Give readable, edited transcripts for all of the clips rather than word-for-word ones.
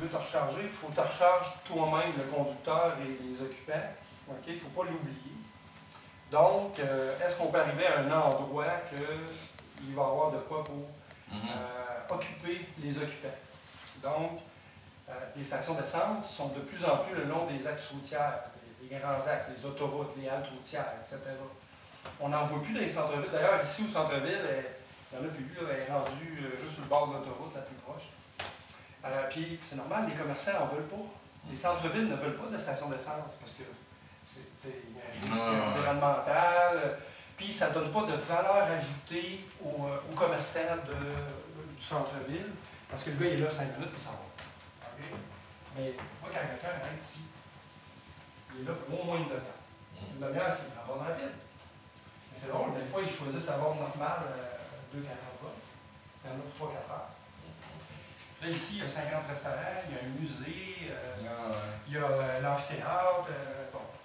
te recharger, il faut que tu recharges toi-même le conducteur et les occupants. Okay? Il ne faut pas l'oublier. Donc, est-ce qu'on peut arriver à un endroit qu'il va y avoir de quoi pour occuper les occupants? Donc, les stations d'essence sont de plus en plus le long des axes routiers, les grands axes, les autoroutes, les haltes routières, etc. On n'en voit plus dans les centres-villes. D'ailleurs, ici au centre-ville, il n'y en a plus, là, elle est rendue juste sur le bord de l'autoroute la plus proche. Puis c'est normal, les commerçants n'en veulent pas. Les centres-villes ne veulent pas de stations d'essence parce que il y a un risque environnemental. Puis ça ne donne pas de valeur ajoutée aux commerçants du centre-ville parce que le gars il est là 5 minutes puis ça va. Okay? Mais moi, quand quelqu'un arrête ici, il est là pour au moins une demi-heure. Une demi-heure, c'est la borne rapide. Mais c'est drôle, des fois, ils choisissent la borne normale 2-4 heures. Il y en a pour 3-4 heures. Là, ici, il y a 50 restaurants, il y a un musée, il y a l'amphithéâtre,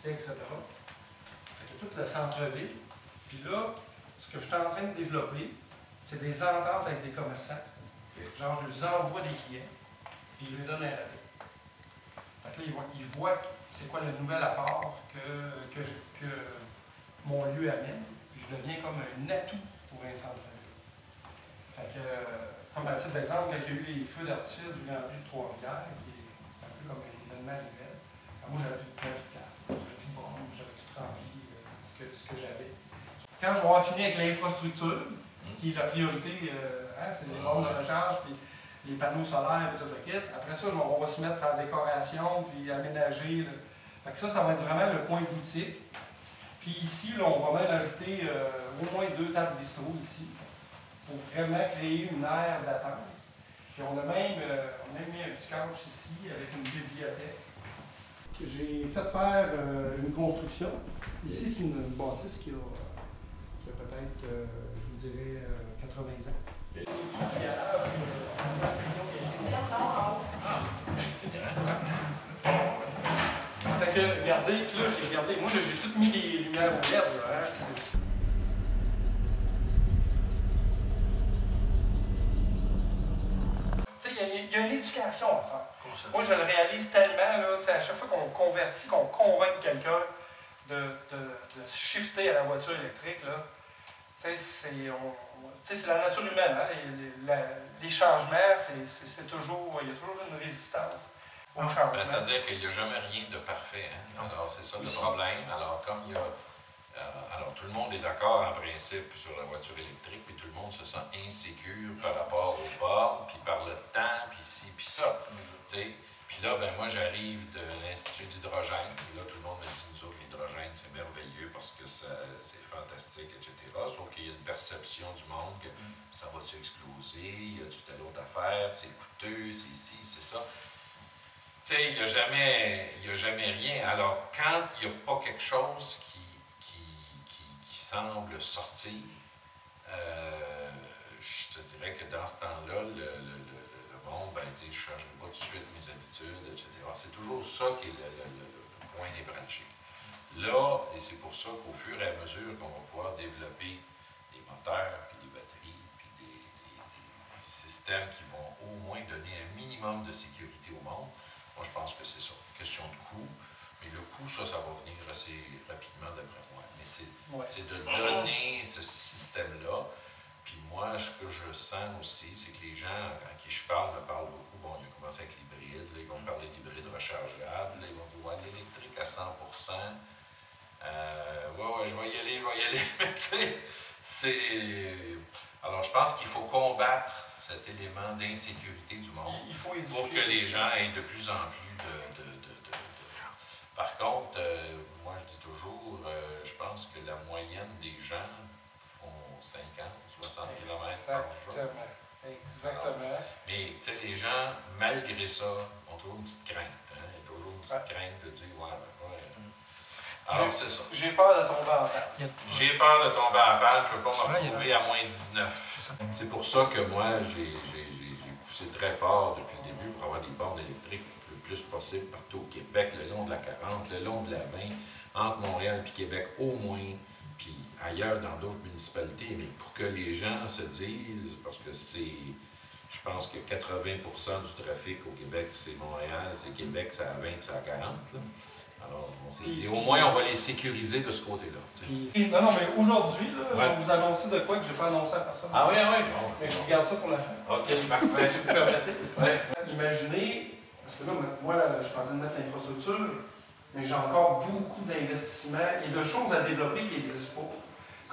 etc. Fait que tout le centre-ville. Puis là, ce que je suis en train de développer, c'est des ententes avec des commerçants. Genre, je leur envoie des clients, puis je leur donne un rabais. Fait que là, ils voient c'est quoi le nouvel apport que mon lieu amène, puis je deviens comme un atout pour un centre-ville. Fait que, comme à titre d'exemple, quand il y a eu les feux d'artifice du Grand Prix de Trois-Rivières, qui est un peu comme un événement annuel, moi j'avais plus de place, j'avais plus de bornes, j'avais tout rempli ce que j'avais. Quand je vais avoir fini avec l'infrastructure, qui est la priorité, c'est les bornes de recharge, puis les panneaux solaires et tout le kit. Après ça, on va se mettre sur la décoration, puis aménager. Fait que ça va être vraiment le point boutique. Puis ici, là, on va même ajouter au moins 2 tables bistrot ici, pour vraiment créer une aire d'attente. Puis on a même mis un petit couch ici avec une bibliothèque. J'ai fait faire une construction. Ici, c'est une bâtisse qui a peut-être, je vous dirais, 80 ans. Fait que, regardez, puis là, j'ai regardé, moi, j'ai tout mis des lumières au LED, là, hein, il y a une éducation à faire. Moi, je le réalise tellement, là, à chaque fois qu'on convertit, qu'on convainc quelqu'un de shifter à la voiture électrique, là, c'est la nature humaine. Hein? Les changements, c'est toujours, il y a toujours une résistance au changement. C'est-à-dire qu'il n'y a jamais rien de parfait. Hein? Alors, c'est ça le problème. Alors, comme il y a. Alors, tout le monde est d'accord en principe sur la voiture électrique, puis tout le monde se sent insécure par rapport aux bornes, puis par le temps, puis ci, puis ça. Puis là, ben moi, j'arrive de l'Institut d'hydrogène, et là, tout le monde me dit, nous autres, l'hydrogène, c'est merveilleux parce que c'est fantastique, etc. Sauf qu'il y a une perception du monde que ça va-tu exploser, y a-tu telle autre affaire, c'est coûteux, c'est ci, c'est ça. Tu sais, il n'y a jamais rien. Alors, quand il n'y a pas quelque chose qui semble sortir, je te dirais que dans ce temps-là, le monde dit, je ne changerai pas tout de suite mes habitudes, etc. C'est toujours ça qui est le point névralgique. Là, et c'est pour ça qu'au fur et à mesure qu'on va pouvoir développer des moteurs, puis des batteries, puis des systèmes qui vont au moins donner un minimum de sécurité au monde, moi je pense que c'est ça, question de coût. Mais le coût, ça va venir assez rapidement d'après moi. Mais c'est de donner ce système-là. Puis moi, ce que je sens aussi, c'est que les gens à qui je parle me parlent beaucoup. Bon, ils ont commencé avec l'hybride, ils vont me parler d'hybride rechargeable, là, ils vont dire, ouais, l'électrique à 100%. Ouais, je vais y aller. Mais tu sais, c'est. Alors, je pense qu'il faut combattre cet élément d'insécurité du monde pour que les gens aient de plus en plus Par contre, moi je dis toujours, je pense que la moyenne des gens font 50, 60 km par jour. Exactement. Alors, mais tu sais, les gens, malgré ça, ont toujours une petite crainte. Hein? Il y a toujours une petite crainte de dire, ouais. Alors, c'est ça. J'ai peur de tomber en panne. J'ai peur de tomber en panne, je ne veux pas me retrouver à moins 19. C'est pour ça que moi, j'ai poussé très fort depuis le début pour avoir des bornes électriques le plus possible partout au Québec, le long de la 40, le long de la 20, entre Montréal et Québec au moins, puis ailleurs dans d'autres municipalités, mais pour que les gens se disent, parce que c'est, Je pense que 80% du trafic au Québec, c'est Montréal, c'est Québec, c'est à 20, c'est à 40. Là. Alors, on s'est dit, au moins, on va les sécuriser de ce côté-là. Non, non, mais aujourd'hui, je vais vous annoncer de quoi que je n'ai pas annoncé à personne. Ah oui, oui, bon. Mais je regarde ça pour la fin. OK, parfait. Si vous permettez. Ouais. Imaginez, parce que là, moi, là, je suis en train de mettre l'infrastructure, mais j'ai encore beaucoup d'investissements et de choses à développer qui n'existent pas.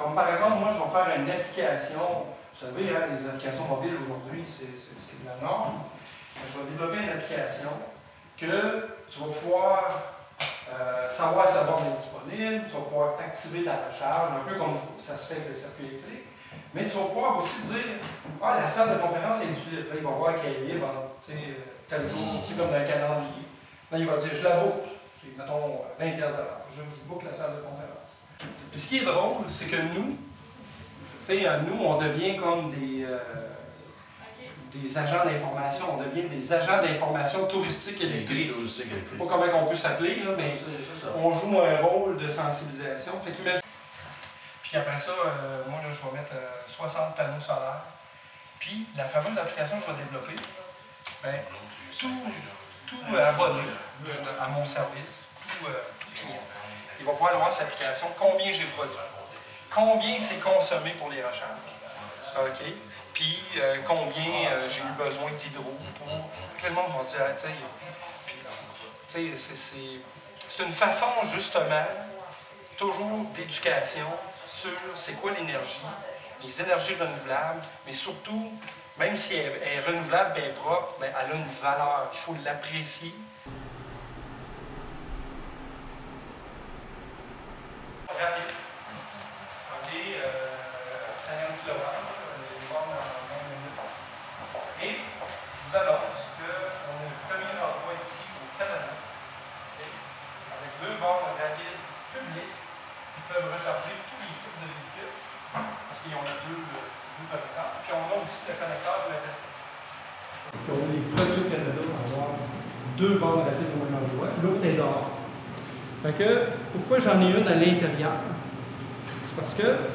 Comme par exemple, moi, je vais faire une application. Vous savez, hein, les applications mobiles aujourd'hui, c'est de la norme. Je vais développer une application que tu vas pouvoir savoir si la borne est disponible, tu vas pouvoir activer ta recharge, un peu comme ça se fait avec le circuit électrique. Mais tu vas pouvoir aussi dire, ah, la salle de conférence est utilisée. Là, il va voir qu'elle est libre, tel jour, comme dans un calendrier. Là, il va dire, je la book, mettons 20$. Je book la salle de conférence. Puis ce qui est drôle, c'est que nous, on devient comme des agents d'information, on devient des agents d'information touristique électrique. Je ne sais pas comment on peut s'appeler, mais on joue un rôle de sensibilisation. Fait qu'imagine. Puis après ça, moi, là, je vais mettre 60 panneaux solaires. Puis la fameuse application que je vais développer, bien, tout abonné à mon service, tout client, il va pouvoir voir sur l'application combien j'ai produit, combien c'est consommé pour les recharges. OK? Puis combien j'ai eu besoin d'hydro. Tout le monde va dire, c'est une façon justement, toujours d'éducation sur c'est quoi l'énergie, les énergies renouvelables, mais surtout, même si elle est renouvelable, elle est propre, elle a une valeur, il faut l'apprécier. Rapide. OK, 50 kW. Et je vous annonce qu'on est le premier endroit ici au Canada, avec 2 bornes rapides publiques qui peuvent recharger tous les types de véhicules, parce qu'ils ont deux connecteurs. Puis on a aussi le connecteur de la Tesla. On est les premiers au Canada à avoir 2 bornes rapides au même endroit, l'autre est dehors. Fait que, pourquoi j'en ai une à l'intérieur? C'est parce que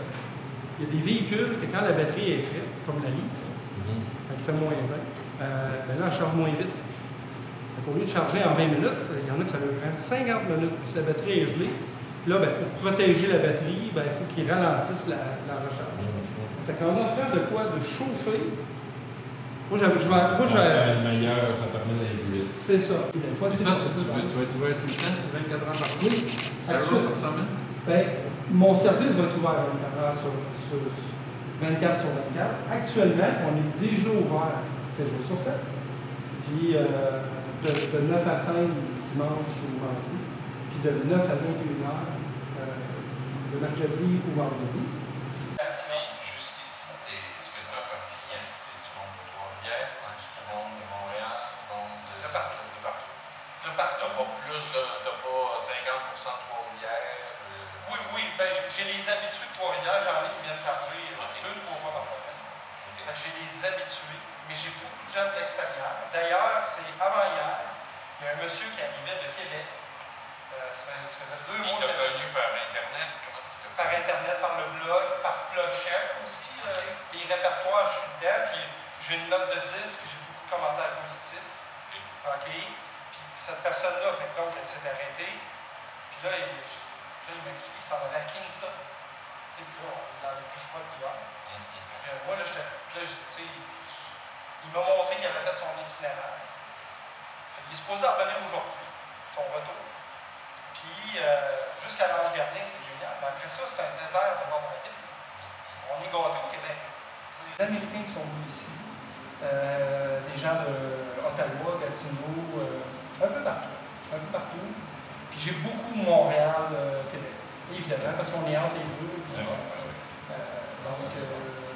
il y a des véhicules que quand la batterie est frette, comme la Li, qui fait moins 20, ben là, elle charge moins vite. Donc, au lieu de charger en 20 minutes, il y en a que ça leur prend 50 minutes, si la batterie est gelée. Là, ben, pour protéger la batterie, ben, il faut qu'ils ralentissent la recharge. Fait qu'en offrant de quoi de chauffer, moi, ça permet d'aller vite. C'est ça. Mais ça, tu vas être ouvert tout le temps, 24 heures par jour? Oui. 7 jours par semaine? Ben, mon service va être ouvert 24 heures sur 24 sur 24. Actuellement, on est déjà ouvert 7 jours sur 7. Puis de 9 à 5 du dimanche au vendredi. Puis de 9 à 21 heures de mercredi au vendredi. Jusqu'ici, ce que tu as comme client, c'est du monde de Trois-Rivières, c'est du monde de Montréal, de partout. De partout. Tu n'as pas plus de 50% de Trois-Rivières. Oui, ben, j'ai les habitués de Trois-Rivières, j'en ai qui viennent charger 2 ou 3 fois par semaine. J'ai les habitués, mais j'ai beaucoup de gens de l'extérieur. D'ailleurs, c'est avant-hier, il y a un monsieur qui arrivait de Québec. Ça faisait 2 mois. Il t'a connu par Internet? Comment est-ce qu'il t'a connu? Par Internet, par le blog, par PlugShare aussi. Les répertoires, je suis dedans, puis j'ai une note de disque, j'ai beaucoup de commentaires positifs. OK? Puis cette personne-là, donc, elle s'est arrêtée. Puis là, il m'explique qu'il s'en allait à Kingston. Puis là, on est dans les plus froids de l'hiver. Moi, là, il m'a montré qu'il avait fait son itinéraire. Il est supposé en revenir aujourd'hui, son retour. Puis, jusqu'à l'Ange Gardien, c'est génial. Mais après ça, c'est un désert de bornes rapides. On est gâtés au Québec. Les Américains qui sont venus ici, des gens d'Ottawa, Gatineau, un peu partout. Puis j'ai beaucoup Montréal, Québec. Évidemment, parce qu'on est entre les deux.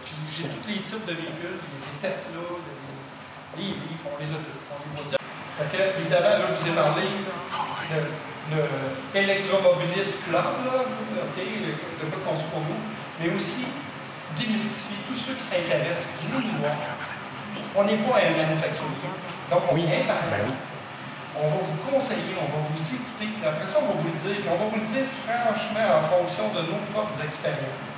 Puis j'ai tous les types de véhicules, des Tesla, des Leaf, on les a tous. Fait que, évidemment, là, je vous ai parlé de l'électromobiliste club, de quoi qu'on suit pour nous, mais aussi démystifier tous ceux qui s'intéressent, nous voir. On n'est pas un manufacturier, donc on est impartial. On va vous conseiller, on va vous écouter, puis après ça, on va vous le dire, puis on va vous le dire franchement en fonction de nos propres expériences.